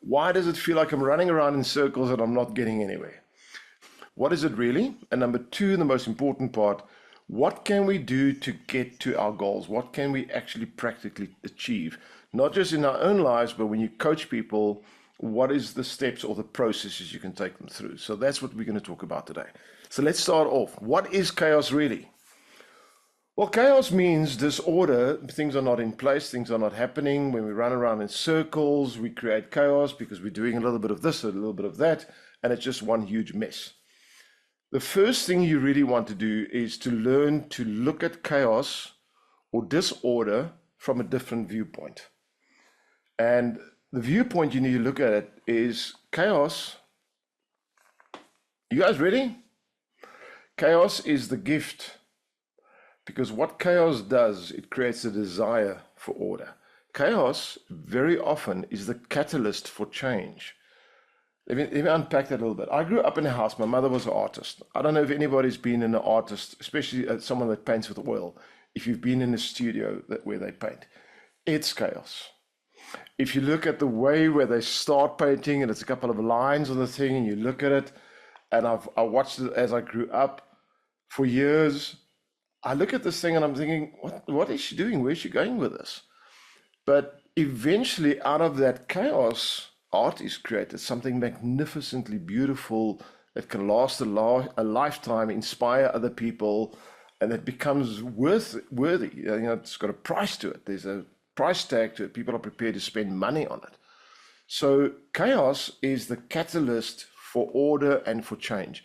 Why does it feel like I'm running around in circles and I'm not getting anywhere? What is it really? And number two, the most important part, what can we do to get to our goals? What can we actually practically achieve? Not just in our own lives, but when you coach people, what is the steps or the processes you can take them through? So that's what we're going to talk about today. So let's start off. What is chaos really? Well, chaos means disorder. Things are not in place. Things are not happening. When we run around in circles, we create chaos because we're doing a little bit of this, a little bit of that, and it's just one huge mess. The first thing you really want to do is to learn to look at chaos or disorder from a different viewpoint. And the viewpoint you need to look at it is chaos. You guys ready? Chaos is the gift. Because what chaos does, it creates a desire for order. Chaos very often is the catalyst for change. Let me unpack that a little bit. I grew up in a house. My mother was an artist. I don't know if anybody's been an artist, especially someone that paints with oil. If you've been in a studio where they paint, it's chaos. If you look at the way where they start painting and it's a couple of lines on the thing and you look at it, and I watched it as I grew up for years. I look at this thing and I'm thinking, what is she doing? Where's she going with this? But eventually out of that chaos, art is created, something magnificently beautiful that can last a lifetime, inspire other people, and it becomes worthy. You know, it's got a price to it. There's a price tag to it. People are prepared to spend money on it. So chaos is the catalyst for order and for change.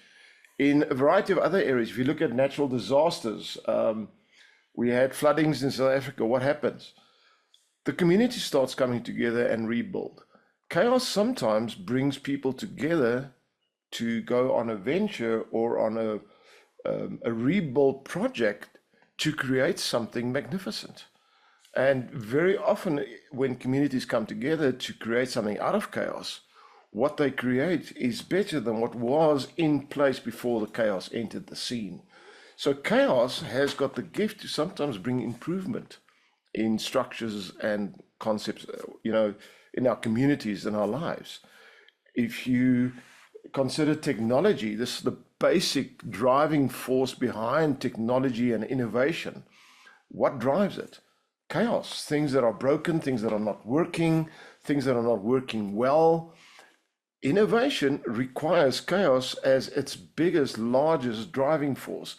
In a variety of other areas, if you look at natural disasters, we had floodings in South Africa. What happens? The community starts coming together and rebuild. Chaos sometimes brings people together to go on a venture or on a rebuild project to create something magnificent. And very often when communities come together to create something out of chaos, what they create is better than what was in place before the chaos entered the scene. So chaos has got the gift to sometimes bring improvement in structures and concepts, you know, in our communities and our lives. If you consider technology, this is the basic driving force behind technology and innovation. What drives it? Chaos, things that are broken, things that are not working well. Innovation requires chaos as its biggest, largest driving force.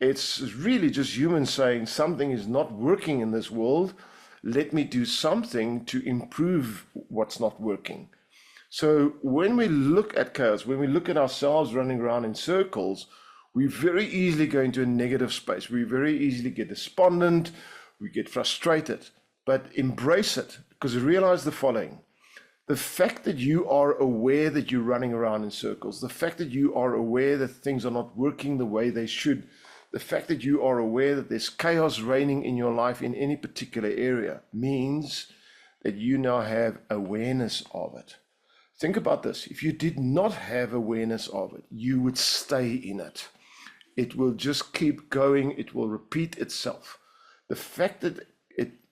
It's really just humans saying something is not working in this world. Let me do something to improve what's not working. So when we look at chaos, when we look at ourselves running around in circles, we very easily go into a negative space. We very easily get despondent, we get frustrated, but embrace it because realize the following. The fact that you are aware that you're running around in circles, the fact that you are aware that things are not working the way they should, the fact that you are aware that there's chaos reigning in your life in any particular area means that you now have awareness of it. Think about this. If you did not have awareness of it, you would stay in it. It will just keep going. It will repeat itself. The fact that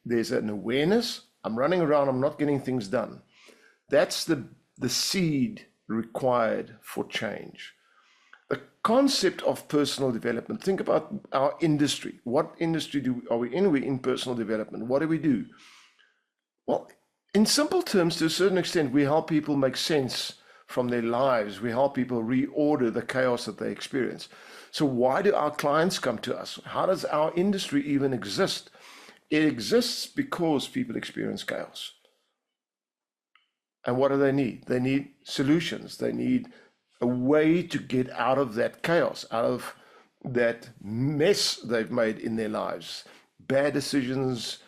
there's an awareness, I'm running around, I'm not getting things done. That's the seed required for change. The concept of personal development. Think about our industry. What industry are we in? We're in personal development. What do we do? Well, in simple terms, to a certain extent, we help people make sense from their lives. We help people reorder the chaos that they experience. So why do our clients come to us? How does our industry even exist? It exists because people experience chaos. And what do they need? They need solutions. They need a way to get out of that chaos, out of that mess they've made in their lives. Bad decisions,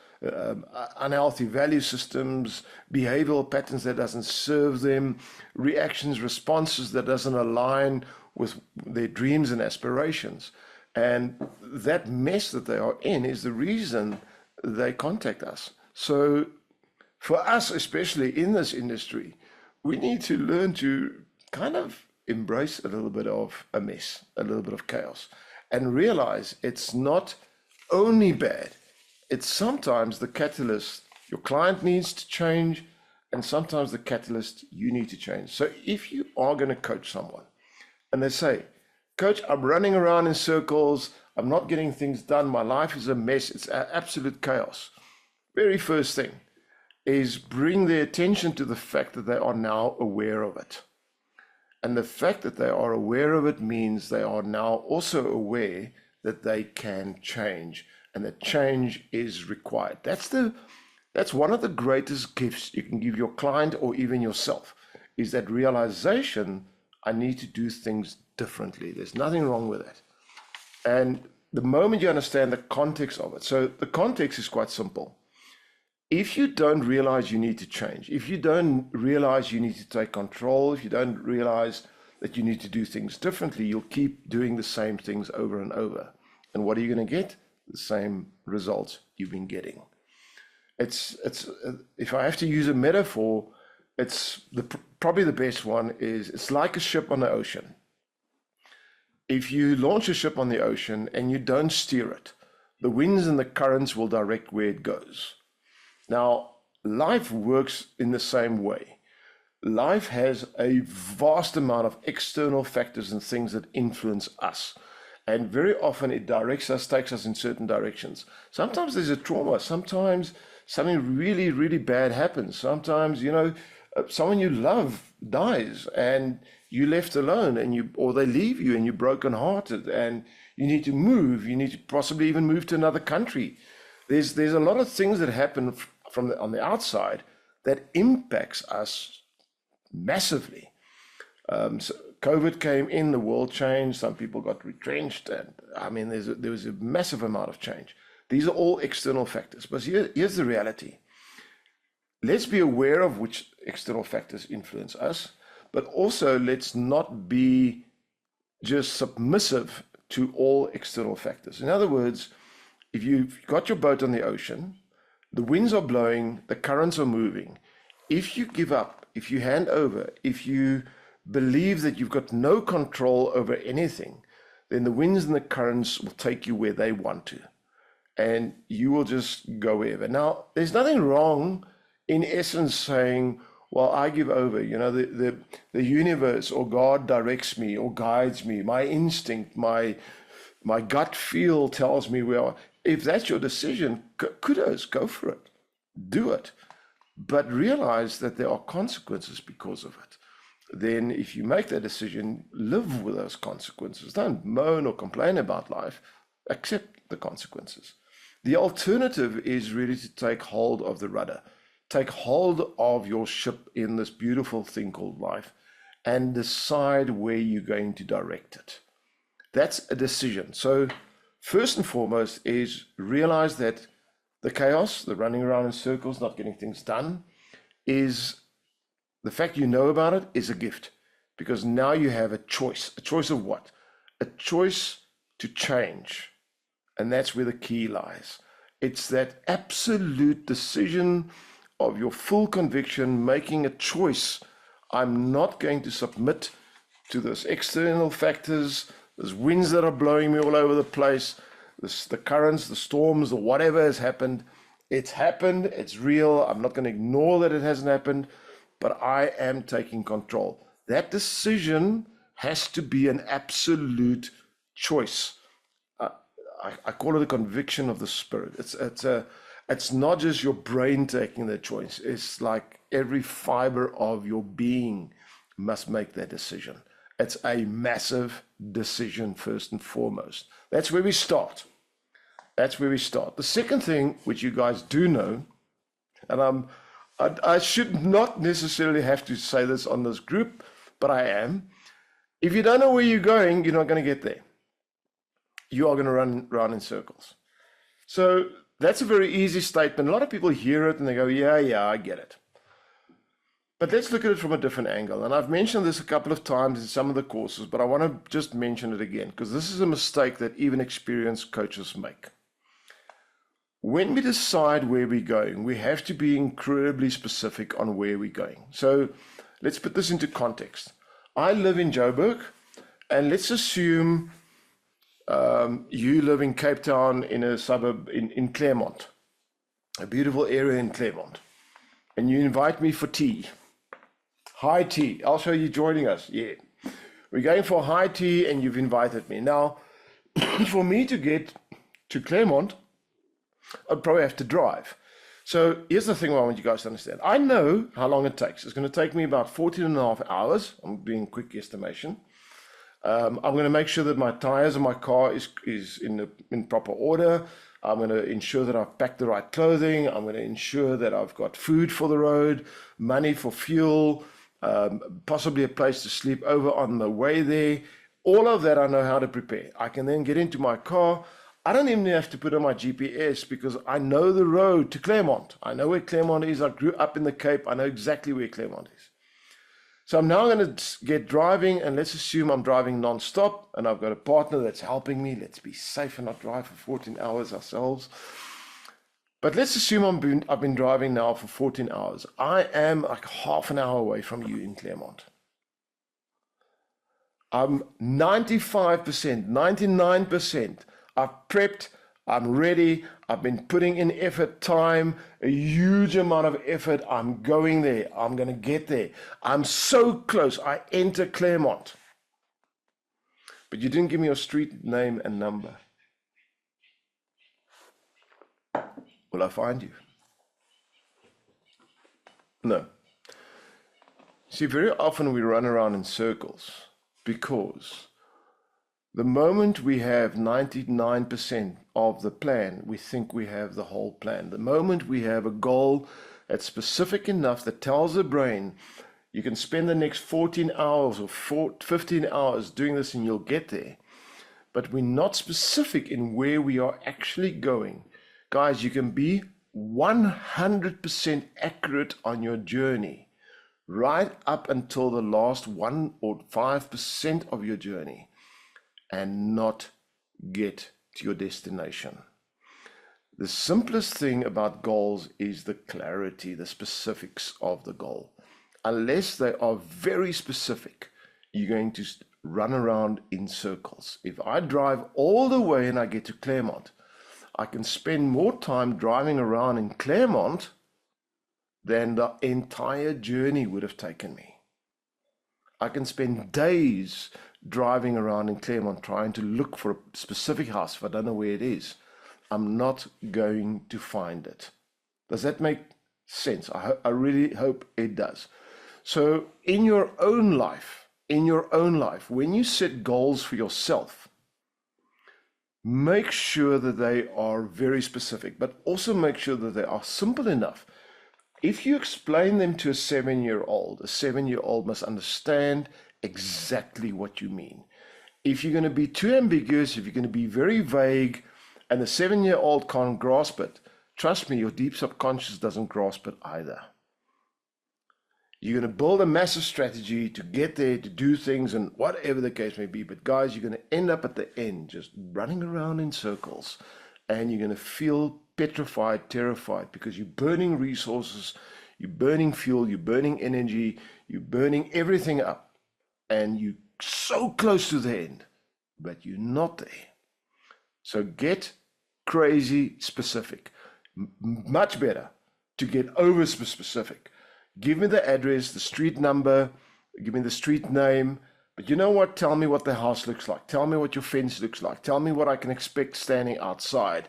unhealthy value systems, behavioral patterns that doesn't serve them, reactions, responses that doesn't align with their dreams and aspirations. And that mess that they are in is the reason they contact us. So for us, especially in this industry, we need to learn to kind of embrace a little bit of a mess, a little bit of chaos, and realize it's not only bad, it's sometimes the catalyst. Your client needs to change, and sometimes the catalyst you need to change. So if you are going to coach someone and they say, Coach, I'm running around in circles, I'm not getting things done, my life is a mess, it's absolute chaos. Very first thing is bring their attention to the fact that they are now aware of it. And the fact that they are aware of it means they are now also aware that they can change, and that change is required. That's one of the greatest gifts you can give your client or even yourself, is that realization, I need to do things differently. There's nothing wrong with it. And the moment you understand the context of it, so the context is quite simple. If you don't realize you need to change, if you don't realize you need to take control, if you don't realize that you need to do things differently, you'll keep doing the same things over and over. And what are you going to get? The same results you've been getting. It's if I have to use a metaphor, probably the best one is it's like a ship on the ocean. If you launch a ship on the ocean and you don't steer it, the winds and the currents will direct where it goes. Now, life works in the same way. Life has a vast amount of external factors and things that influence us. And very often it directs us, takes us in certain directions. Sometimes there's a trauma. Sometimes something really, really bad happens. Sometimes, someone you love dies and you're left alone, or they leave you and you're brokenhearted and you need to move. You need to possibly even move to another country. There's a lot of things that happen on the outside that impacts us massively. So COVID came in, the world changed, some people got retrenched, and there was a massive amount of change. These are all external factors, but here's the reality. Let's be aware of which external factors influence us, but also let's not be just submissive to all external factors. In other words, if you've got your boat on the ocean, the winds are blowing, the currents are moving. If you give up, if you hand over, if you believe that you've got no control over anything, then the winds and the currents will take you where they want to. And you will just go wherever. Now, there's nothing wrong in essence saying, well, I give over. The universe or God directs me or guides me. My instinct, my gut feel tells me where. If that's your decision, kudos, go for it. Do it. But realize that there are consequences because of it. Then if you make that decision, live with those consequences. Don't moan or complain about life. Accept the consequences. The alternative is really to take hold of the rudder. Take hold of your ship in this beautiful thing called life and decide where you're going to direct it. That's a decision. So first and foremost is realize that the chaos, the running around in circles, not getting things done, is the fact you know about it is a gift, because now you have a choice. A choice of what? A choice to change. And that's where the key lies. It's that absolute decision of your full conviction, making a choice. I'm not going to submit to those external factors, those winds that are blowing me all over the place, the currents, the storms, or whatever has happened. It's happened, it's real. I'm not going to ignore that it hasn't happened, but I am taking control. That decision has to be an absolute choice. I call it a conviction of the spirit. It's not just your brain taking that choice. It's like every fiber of your being must make that decision. It's a massive decision first and foremost. That's where we start. The second thing, which you guys do know, and I should not necessarily have to say this on this group, but I am. If you don't know where you're going, you're not going to get there. You are going to run around in circles. So that's a very easy statement. A lot of people hear it and they go, yeah, I get it. But let's look at it from a different angle. And I've mentioned this a couple of times in some of the courses, but I want to just mention it again, because this is a mistake that even experienced coaches make. When we decide where we're going, we have to be incredibly specific on where we're going. So let's put this into context. I live in Joburg, and let's assume you live in Cape Town in a suburb in Claremont, a beautiful area in Claremont. and you invite me for tea. High tea. Also, you joining us? Yeah. We're going for high tea and you've invited me. Now, for me to get to Claremont, I'd probably have to drive. So here's the thing I want you guys to understand. I know how long it takes. It's going to take me about 14 and a half hours. I'm doing a quick estimation. I'm going to make sure that my tires in my car is in proper order. I'm going to ensure that I've packed the right clothing. I'm going to ensure that I've got food for the road, money for fuel, possibly a place to sleep over on the way there. All of that I know how to prepare. I can then get into my car. I don't even have to put on my GPS because I know the road to Claremont. I know where Claremont is. I grew up in the Cape. I know exactly where Claremont is. So I'm now going to get driving, and let's assume I'm driving non-stop and I've got a partner that's helping me. Let's be safe and not drive for 14 hours ourselves. But let's assume I've been driving now for 14 hours. I am like half an hour away from you in Claremont. I'm 95%, 99%. I've prepped, I'm ready, I've been putting in effort, time, a huge amount of effort. I'm going there, I'm going to get there. I'm so close, I enter Claremont. But you didn't give me your street name and number. Will I find you? No. See, very often we run around in circles because the moment we have 99% of the plan, we think we have the whole plan. The moment we have a goal that's specific enough that tells the brain, you can spend the next 14 hours or 15 hours doing this and you'll get there. But we're not specific in where we are actually going. Guys, you can be 100% accurate on your journey, right up until the last 1 or 5% of your journey, and not get to your destination. The simplest thing about goals is the clarity, the specifics of the goal. Unless they are very specific, you're going to run around in circles. If I drive all the way and I get to Claremont, I can spend more time driving around in Claremont than the entire journey would have taken me. I can spend days driving around in Claremont trying to look for a specific house if I don't know where it is. I'm not going to find it. Does that make sense? I really hope it does. So in your own life, when you set goals for yourself, make sure that they are very specific, but also make sure that they are simple enough. If you explain them to a 7-year-old, a 7-year-old must understand exactly what you mean. If you're going to be too ambiguous, if you're going to be very vague, and the 7-year-old can't grasp it, trust me, your deep subconscious doesn't grasp it either. You're going to build a massive strategy to get there, to do things, and whatever the case may be. But guys, you're going to end up at the end just running around in circles, and you're going to feel petrified, terrified, because you're burning resources, you're burning fuel, you're burning energy, you're burning everything up, and you're so close to the end, but you're not there. So get crazy specific. Much better to get over specific. Give me the address, the street number, give me the street name. But you know what? Tell me what the house looks like. Tell me what your fence looks like. Tell me what I can expect standing outside.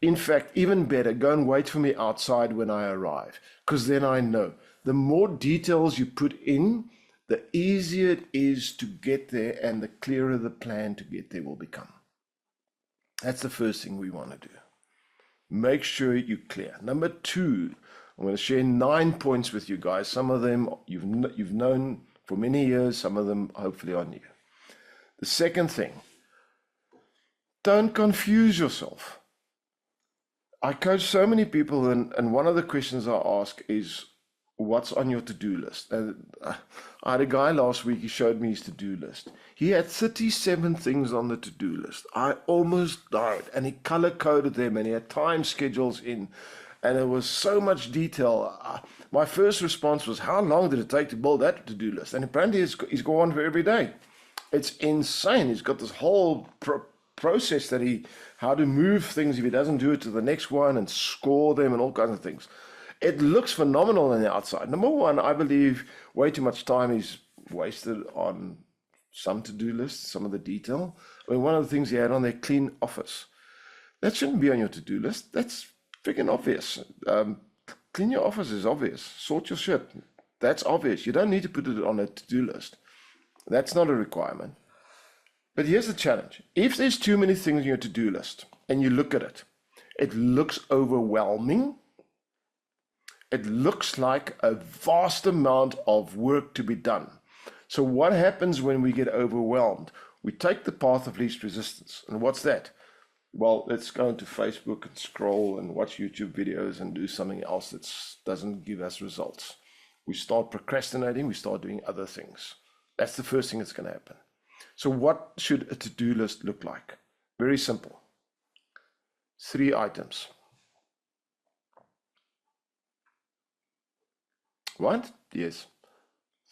In fact, even better, go and wait for me outside when I arrive, because then I know. The more details you put in, the easier it is to get there, and the clearer the plan to get there will become. That's the first thing we want to do. Make sure you're clear. Number 2, I'm going to share 9 points with you guys. Some of them you've known for many years, some of them hopefully are new. The second thing, don't confuse yourself. I coach so many people, and one of the questions I ask is, what's on your to-do list? And I had a guy last week, he showed me his to-do list. He had 37 things on the to-do list. I almost died, and he color-coded them, and he had time schedules in, and there was so much detail. My first response was, how long did it take to build that to-do list? And apparently he's going on for every day. It's insane. He's got this whole process how to move things if he doesn't do it to the next one and score them and all kinds of things. It looks phenomenal on the outside. Number one, I believe way too much time is wasted on some to-do lists, some of the detail. I mean, one of the things you had on there, clean office. That shouldn't be on your to-do list. That's freaking obvious. Clean your office is obvious. Sort your shit. That's obvious. You don't need to put it on a to-do list. That's not a requirement. But here's the challenge. If there's too many things on your to-do list and you look at it, it looks overwhelming. It looks like a vast amount of work to be done. So what happens when we get overwhelmed? We take the path of least resistance. And what's that? Well, let's go into Facebook and scroll and watch YouTube videos and do something else that doesn't give us results. We start procrastinating, we start doing other things. That's the first thing that's going to happen. So what should a to-do list look like? Very simple. 3 items. What? Yes.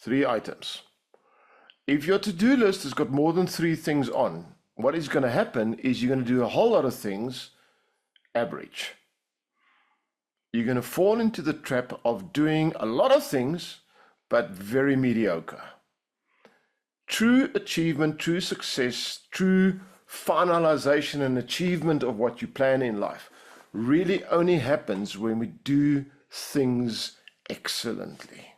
3 items. If your to-do list has got more than 3 things on, what is going to happen is you're going to do a whole lot of things average. You're going to fall into the trap of doing a lot of things, but very mediocre. True achievement, true success, true finalization and achievement of what you plan in life really only happens when we do things excellently,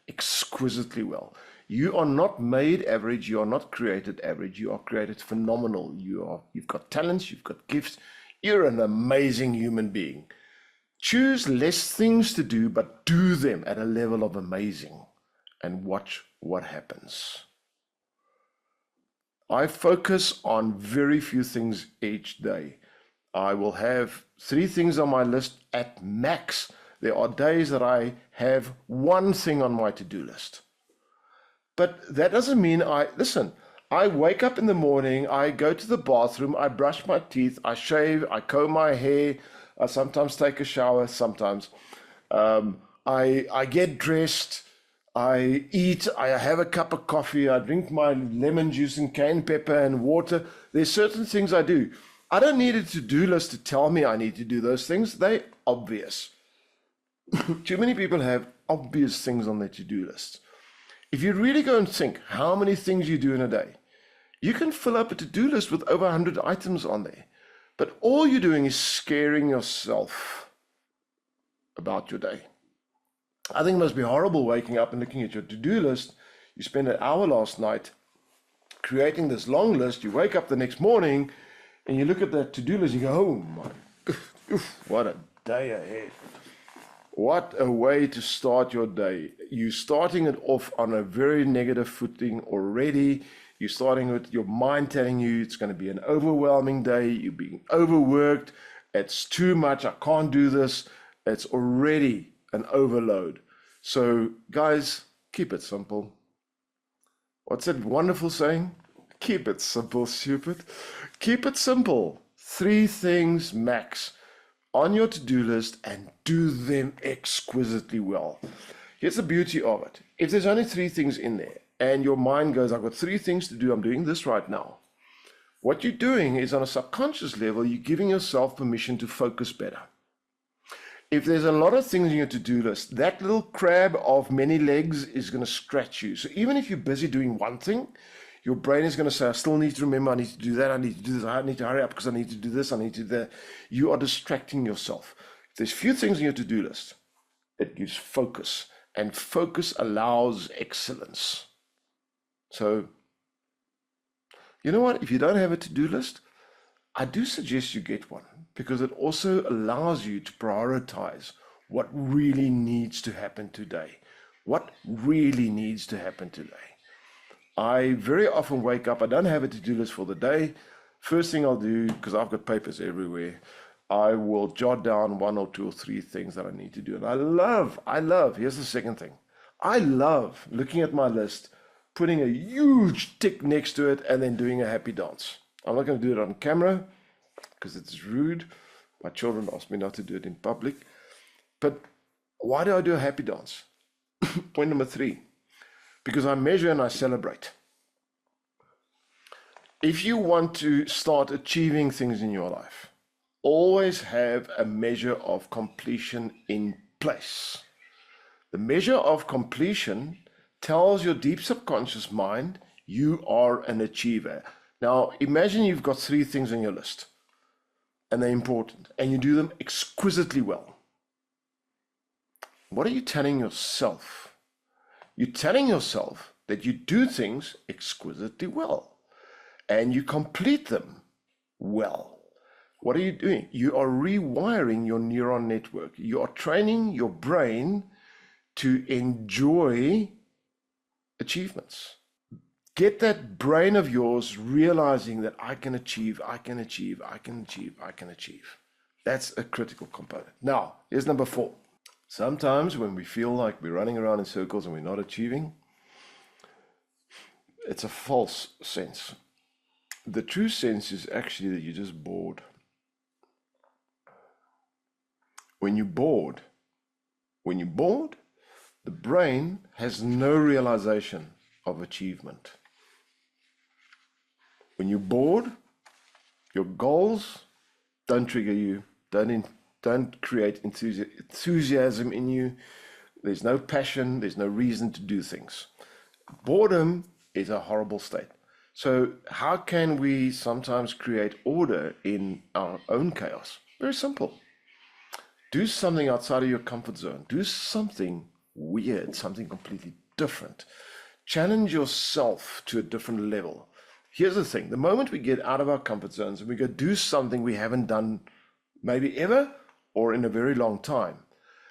exquisitely well. You are not made average, you are not created average, you are created phenomenal. You've got talents, you've got gifts, you're an amazing human being. Choose less things to do, but do them at a level of amazing and watch what happens. I focus on very few things each day. I will have 3 things on my list at max. There are days that I have 1 thing on my to-do list. But that doesn't mean I wake up in the morning, I go to the bathroom, I brush my teeth, I shave, I comb my hair, I sometimes take a shower, sometimes. I get dressed, I eat, I have a cup of coffee, I drink my lemon juice and cayenne pepper and water. There's certain things I do. I don't need a to-do list to tell me I need to do those things. They're obvious. Too many people have obvious things on their to-do lists. If you really go and think how many things you do in a day, you can fill up a to-do list with over 100 items on there. But all you're doing is scaring yourself about your day. I think it must be horrible waking up and looking at your to-do list. You spend an hour last night creating this long list. You wake up the next morning and you look at that to-do list and you go, oh my, what a day ahead. What a way to start your day. You're starting it off on a very negative footing already. You're starting with your mind telling you it's going to be an overwhelming day. You're being overworked. It's too much. I can't do this. It's already an overload. So guys, keep it simple. What's that wonderful saying? Keep it simple, stupid. Keep it simple. 3 things max on your to-do list and do them exquisitely well. Here's the beauty of it. If there's only 3 things in there and your mind goes, I've got 3 things to do, I'm doing this right now. What you're doing is on a subconscious level, you're giving yourself permission to focus better. If there's a lot of things in your to-do list, that little crab of many legs is going to scratch you. So even if you're busy doing one thing, your brain is going to say, I still need to remember, I need to do that, I need to do this, I need to hurry up because I need to do this, I need to do that. You are distracting yourself. If there's few things in your to-do list, it gives focus, and focus allows excellence. So, you know what? If you don't have a to-do list, I do suggest you get one because it also allows you to prioritize what really needs to happen today. What really needs to happen today? I very often wake up, I don't have a to-do list for the day. First thing I'll do, because I've got papers everywhere, I will jot down 1 or 2 or 3 things that I need to do. And I love, here's the second thing. I love looking at my list, putting a huge tick next to it, and then doing a happy dance. I'm not going to do it on camera because it's rude. My children ask me not to do it in public. But why do I do a happy dance? Point number 3. Because I measure and I celebrate. If you want to start achieving things in your life, always have a measure of completion in place. The measure of completion tells your deep subconscious mind you are an achiever. Now, imagine you've got 3 things on your list, and they're important, and you do them exquisitely well. What are you telling yourself? You're telling yourself that you do things exquisitely well, and you complete them well. What are you doing? You are rewiring your neuron network. You are training your brain to enjoy achievements. Get that brain of yours realizing that I can achieve, I can achieve, I can achieve, I can achieve. That's a critical component. Now, here's number 4. Sometimes when we feel like we're running around in circles and we're not achieving, it's a false sense. The true sense is actually that you're just bored. When you're bored, the brain has no realization of achievement. When you're bored, your goals don't trigger you, don't create enthusiasm in you. There's no passion, there's no reason to do things. Boredom is a horrible state. So how can we sometimes create order in our own chaos? Very simple. Do something outside of your comfort zone. Do something weird, something completely different. Challenge yourself to a different level. Here's the thing. The moment we get out of our comfort zones and we go do something we haven't done maybe ever or in a very long time,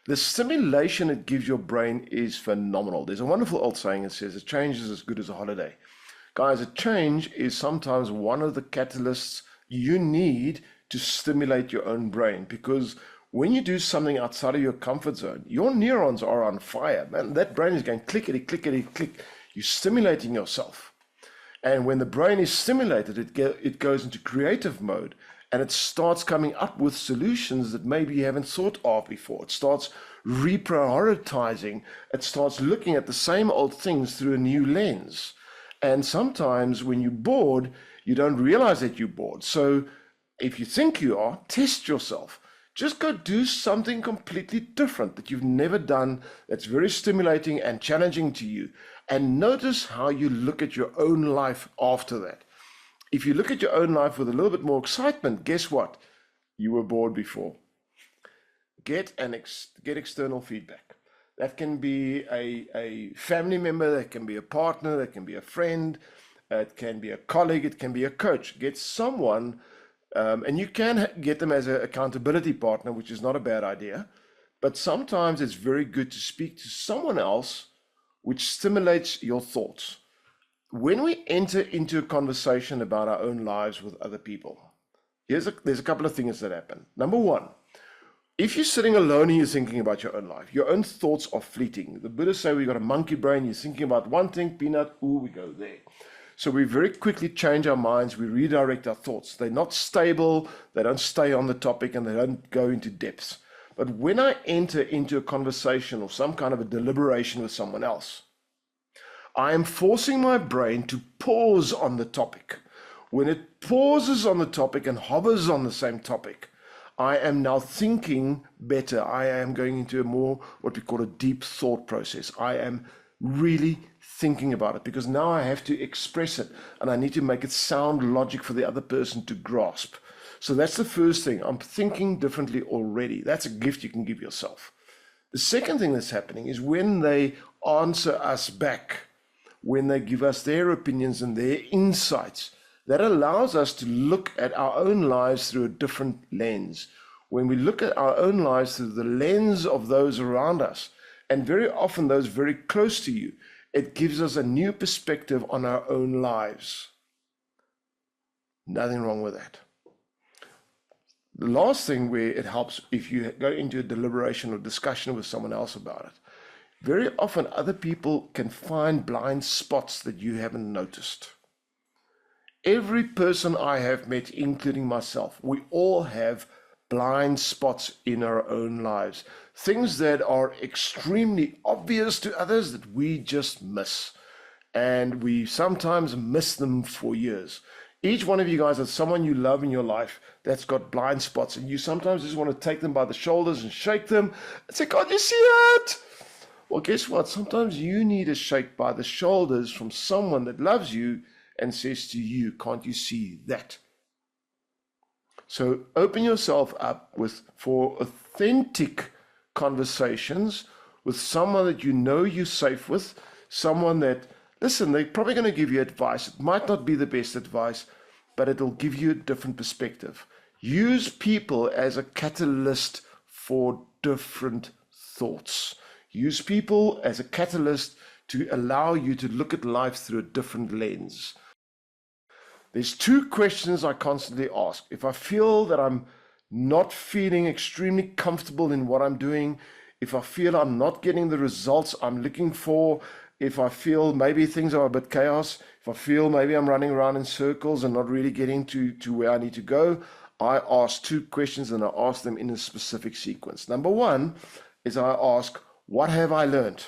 the stimulation it gives your brain is phenomenal. There's a wonderful old saying that says, a change is as good as a holiday. Guys, a change is sometimes one of the catalysts you need to stimulate your own brain, because when you do something outside of your comfort zone, your neurons are on fire. Man, that brain is going clickety, clickety, click. You're stimulating yourself. And when the brain is stimulated, it goes into creative mode, and it starts coming up with solutions that maybe you haven't thought of before. It starts reprioritizing. It starts looking at the same old things through a new lens. And sometimes when you're bored, you don't realize that you're bored. So if you think you are, test yourself. Just go do something completely different that you've never done, that's very stimulating and challenging to you. And notice how you look at your own life after that. If you look at your own life with a little bit more excitement, guess what? You were bored before. Get external feedback. That can be a family member, that can be a partner, that can be a friend, it can be a colleague, it can be a coach. Get someone, and you can get them as an accountability partner, which is not a bad idea. But sometimes it's very good to speak to someone else which stimulates your thoughts. When we enter into a conversation about our own lives with other people, there's a couple of things that happen. Number 1, if you're sitting alone and you're thinking about your own life, your own thoughts are fleeting. The Buddhists say we've got a monkey brain, you're thinking about one thing, peanut, ooh, we go there. So we very quickly change our minds, we redirect our thoughts. They're not stable, they don't stay on the topic, and they don't go into depths. But when I enter into a conversation or some kind of a deliberation with someone else, I am forcing my brain to pause on the topic. When it pauses on the topic and hovers on the same topic, I am now thinking better. I am going into a more, what we call a deep thought process. I am really thinking about it, because now I have to express it and I need to make it sound logic for the other person to grasp. So that's the first thing. I'm thinking differently already. That's a gift you can give yourself. The second thing that's happening is when they answer us back, when they give us their opinions and their insights, that allows us to look at our own lives through a different lens. When we look at our own lives through the lens of those around us, and very often those very close to you, it gives us a new perspective on our own lives. Nothing wrong with that. The last thing where it helps, if you go into a deliberation or discussion with someone else about it, very often other people can find blind spots that you haven't noticed. Every person I have met, including myself, we all have blind spots in our own lives. Things that are extremely obvious to others that we just miss. And we sometimes miss them for years. Each one of you guys has someone you love in your life that's got blind spots, and you sometimes just want to take them by the shoulders and shake them and say, "God, you see it?" Well, guess what? Sometimes you need a shake by the shoulders from someone that loves you and says to you, "Can't you see that?" So open yourself up for authentic conversations with someone that you know you're safe with, someone that, listen, they're probably going to give you advice. It might not be the best advice, but it'll give you a different perspective. Use people as a catalyst for different thoughts. Use people as a catalyst to allow you to look at life through a different lens. There's two questions I constantly ask. If I feel that I'm not feeling extremely comfortable in what I'm doing, if I feel I'm not getting the results I'm looking for, if I feel maybe things are a bit chaos, if I feel maybe I'm running around in circles and not really getting to where I need to go, I ask two questions, and I ask them in a specific sequence. Number one is I ask, what have I learned?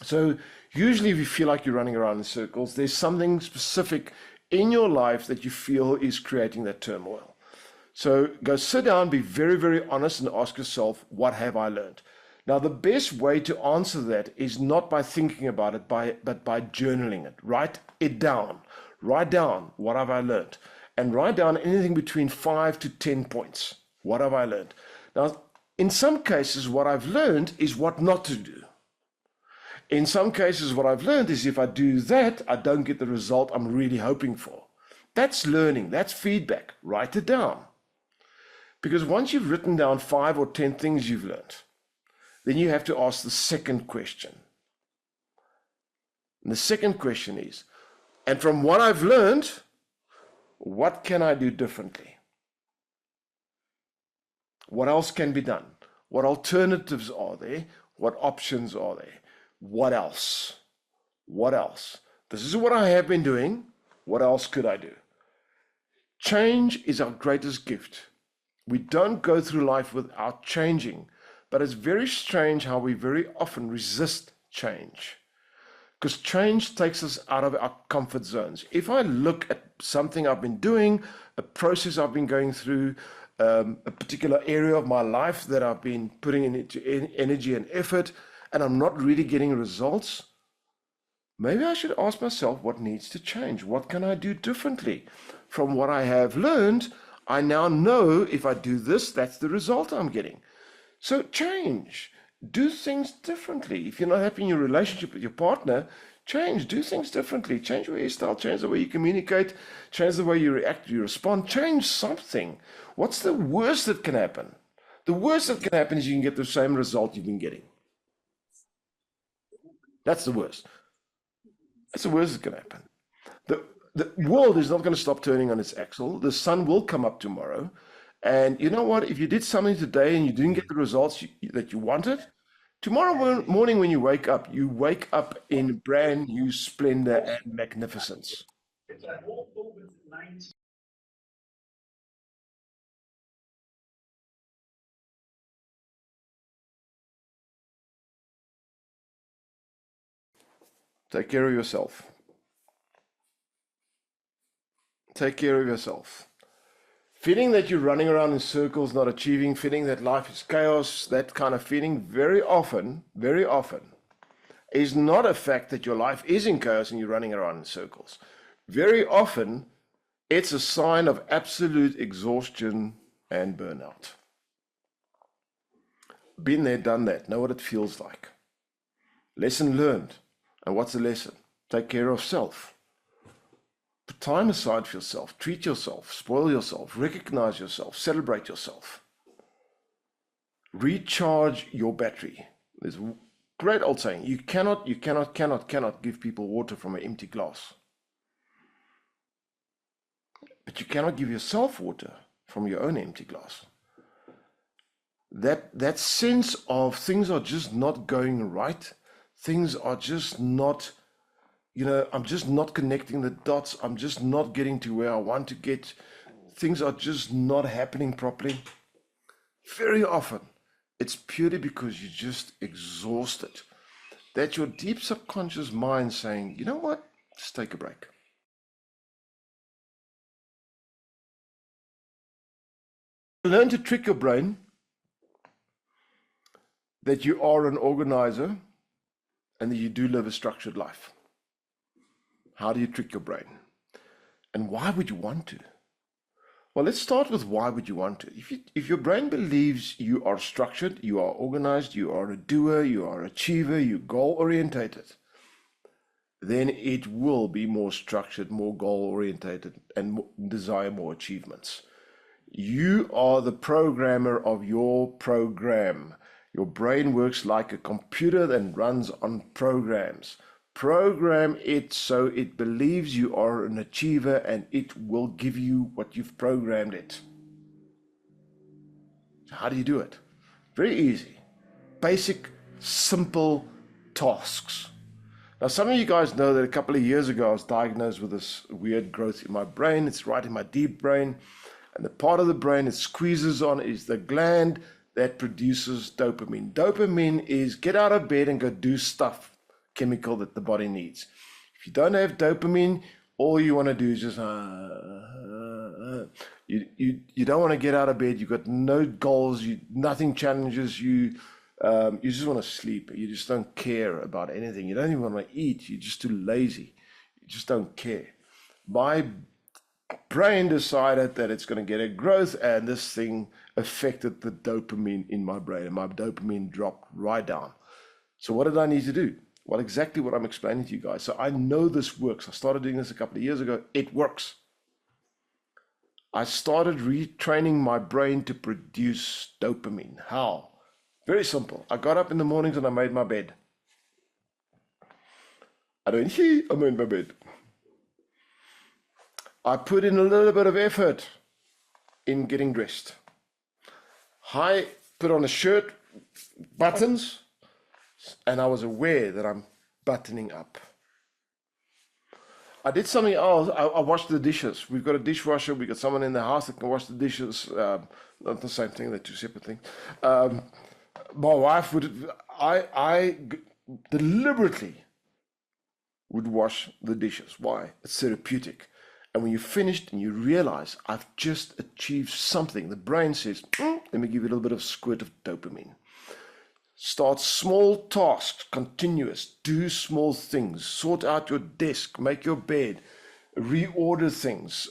So usually if you feel like you're running around in circles, there's something specific in your life that you feel is creating that turmoil. So go sit down, be very, very honest, and ask yourself, what have I learned? Now, the best way to answer that is not by thinking about it, but by journaling it. Write it down. Write down, what have I learned? And write down anything between 5 to 10 points. What have I learned? Now, in some cases, what I've learned is what not to do. In some cases, what I've learned is if I do that, I don't get the result I'm really hoping for. That's learning. That's feedback. Write it down. Because once you've written down 5 or 10 things you've learned, then you have to ask the second question. And the second question is, and from what I've learned, what can I do differently? What else can be done? What alternatives are there? What options are there? What else? What else? This is what I have been doing. What else could I do? Change is our greatest gift. We don't go through life without changing, but it's very strange how we very often resist change, because change takes us out of our comfort zones. If I look at something I've been doing, a process I've been going through, a particular area of my life that I've been putting into energy and effort, and I'm not really getting results, maybe I should ask myself what needs to change. What can I do differently? From what I have learned, I now know if I do this, that's the result I'm getting. So change. Do things differently. If you're not happy in your relationship with your partner, change. Do things differently. Change your hairstyle. Change the way you communicate. Change the way you react, you respond. Change something. What's the worst that can happen? The worst that can happen is you can get the same result you've been getting. That's the worst. That's the worst that can happen. The, the world is not going to stop turning on its axle. The sun will come up tomorrow. And you know what? If you did something today and you didn't get the results that you wanted, tomorrow morning when you wake up in brand new splendor and magnificence. Take care of yourself. Take care of yourself. Feeling that you're running around in circles, not achieving, feeling that life is chaos, that kind of feeling very often, is not a fact that your life is in chaos and you're running around in circles. Very often, it's a sign of absolute exhaustion and burnout. Been there, done that, know what it feels like. Lesson learned. And what's the lesson? Take care of self. Put time aside for yourself. Treat yourself. Spoil yourself. Recognize yourself. Celebrate yourself. Recharge your battery. There's a great old saying, you cannot give people water from an empty glass. But you cannot give yourself water from your own empty glass. That sense of things are just not going right, things are just not, I'm just not connecting the dots, I'm just not getting to where I want to get, things are just not happening properly. Very often, it's purely because you're just exhausted. That's your deep subconscious mind saying, you know what, just take a break. Learn to trick your brain that you are an organizer and that you do live a structured life. How do you trick your brain? And why would you want to? Well, let's start with why would you want to? If your brain believes you are structured, you are organized, you are a doer, you are an achiever, you're goal-orientated, then it will be more structured, more goal-orientated, and desire more achievements. You are the programmer of your program. Your brain works like a computer that runs on programs. Program it so it believes you are an achiever and it will give you what you've programmed it. So how do you do it? Very easy. Basic, simple tasks. Now, some of you guys know that a couple of years ago I was diagnosed with this weird growth in my brain. It's right in my deep brain. And the part of the brain it squeezes on is the gland that produces dopamine. Dopamine is get out of bed and go do stuff, chemical that the body needs. If you don't have dopamine, all you want to do is just you don't want to get out of bed. You've got no goals. Nothing challenges you. You just want to sleep. You just don't care about anything. You don't even want to eat. You're just too lazy. You just don't care. My brain decided that it's going to get a growth, and this thing affected the dopamine in my brain, and my dopamine dropped right down. So what did I need to do? Well, exactly what I'm explaining to you guys. So I know this works. I started doing this a couple of years ago. It works. I started retraining my brain to produce dopamine. How? Very simple. I got up in the mornings and I made my bed. I made my bed. I put in a little bit of effort in getting dressed. I put on a shirt, buttons, and I was aware that I'm buttoning up. I did something else. I washed the dishes. We've got a dishwasher. We've got someone in the house that can wash the dishes. Not the same thing, they're two separate things. My wife I deliberately would wash the dishes. Why? It's therapeutic. And when you're finished and you realize I've just achieved something, the brain says, let me give you a little bit of squirt of dopamine. Start small tasks, continuous, do small things, sort out your desk, make your bed, reorder things,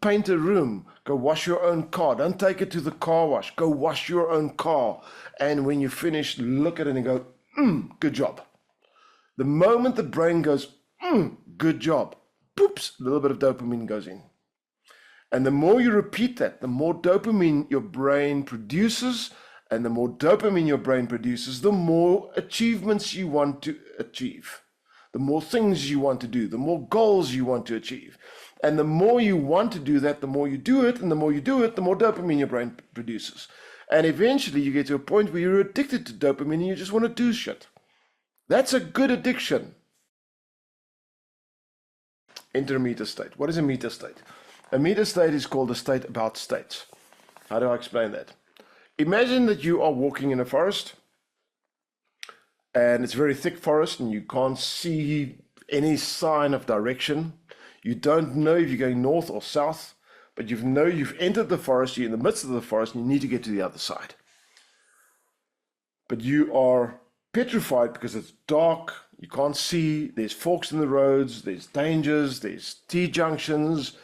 paint a room, go wash your own car. Don't take it to the car wash, go wash your own car. And when you finish, look at it and go, good job. The moment the brain goes, good job, poops, a little bit of dopamine goes in. And the more you repeat that, the more dopamine your brain produces. And the more dopamine your brain produces, the more achievements you want to achieve. The more things you want to do, the more goals you want to achieve. And the more you want to do that, the more you do it. And the more you do it, the more dopamine your brain produces. And eventually you get to a point where you're addicted to dopamine and you just want to do shit. That's a good addiction. Enter a meta state. What is a meta state? A meta state is called a state about states. How do I explain that? Imagine that you are walking in a forest and it's a very thick forest and you can't see any sign of direction. You don't know if you're going north or south, but you know you've entered the forest, you're in the midst of the forest and you need to get to the other side. But you are petrified because it's dark, you can't see, there's forks in the roads, there's dangers, there's T-junctions,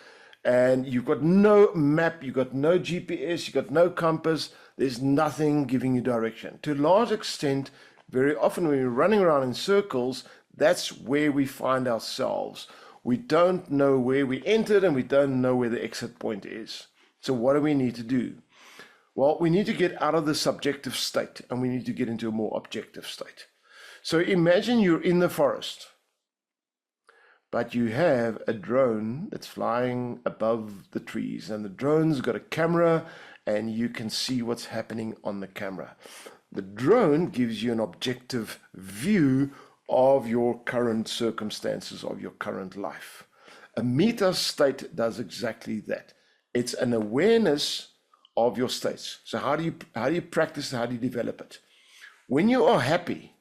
and you've got no map, you've got no GPS, you've got no compass, there's nothing giving you direction. To a large extent, very often when we're running around in circles, that's where we find ourselves. We don't know where we entered and we don't know where the exit point is. So what do we need to do? Well, we need to get out of the subjective state and we need to get into a more objective state. So imagine you're in the forest, but you have a drone that's flying above the trees and the drone's got a camera and you can see what's happening on the camera. The drone gives you an objective view of your current circumstances, of your current life. A meta state does exactly that. It's an awareness of your states. So how do you practice it? How do you develop it? When you are happy,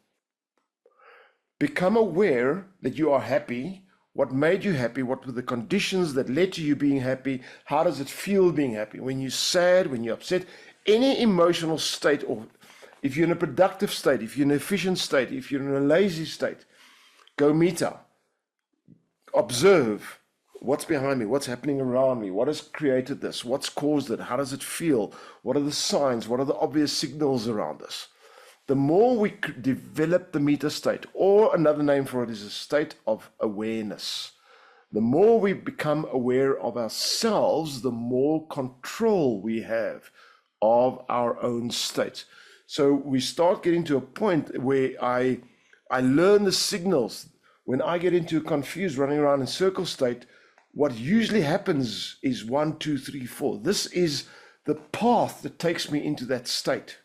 become aware that you are happy What made you happy? What were the conditions that led to you being happy? How does it feel being happy? When you're sad, when you're upset, any emotional state, or if you're in a productive state, if you're in an efficient state, if you're in a lazy state, go meter, observe what's behind me, what's happening around me, what has created this, what's caused it, how does it feel, what are the signs, what are the obvious signals around us. The more we develop the meta state, or another name for it is a state of awareness, the more we become aware of ourselves, the more control we have of our own state. So we start getting to a point where I learn the signals. When I get into a confused, running around in circle state, what usually happens is 1, 2, 3, 4. This is the path that takes me into that state.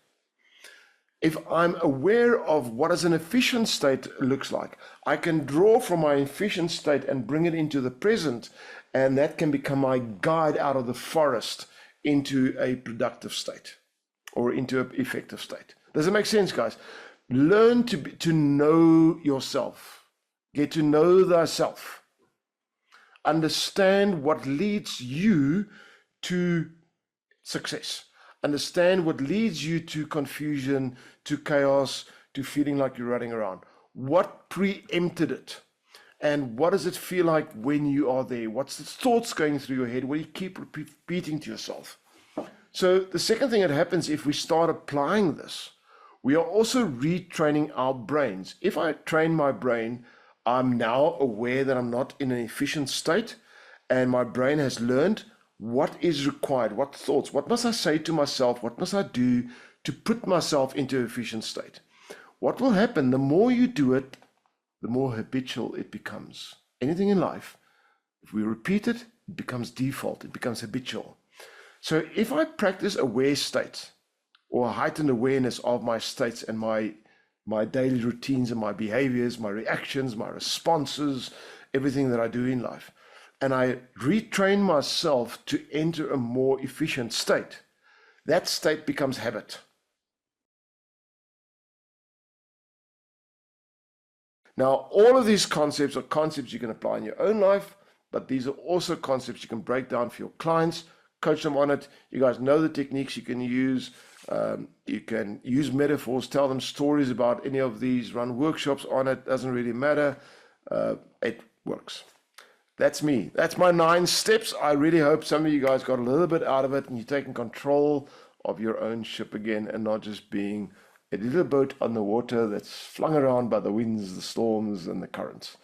If I'm aware of what does an efficient state looks like, I can draw from my efficient state and bring it into the present, and that can become my guide out of the forest into a productive state or into an effective state. Does it make sense, guys? Learn to know yourself. Get to know thyself. Understand what leads you to success. Understand what leads you to confusion, to chaos, to feeling like you're running around. What preempted it? And what does it feel like when you are there? What's the thoughts going through your head? What do you keep repeating to yourself? So the second thing that happens if we start applying this, we are also retraining our brains. If I train my brain, I'm now aware that I'm not in an efficient state, and my brain has learned what is required, what thoughts, what must I say to myself, what must I do to put myself into an efficient state. What will happen, the more you do it, the more habitual it becomes. Anything in life, if we repeat it, it becomes default, it becomes habitual. So if I practice aware states or heightened awareness of my states and my daily routines and my behaviors, my reactions, my responses, everything that I do in life, and I retrain myself to enter a more efficient state, that state becomes habit. Now, all of these concepts are concepts you can apply in your own life, but these are also concepts you can break down for your clients, coach them on it. You guys know the techniques you can use. You can use metaphors, tell them stories about any of these, run workshops on it, doesn't really matter. It works. That's me. That's my 9 steps. I really hope some of you guys got a little bit out of it and you're taking control of your own ship again and not just being a little boat on the water that's flung around by the winds, the storms, and the currents.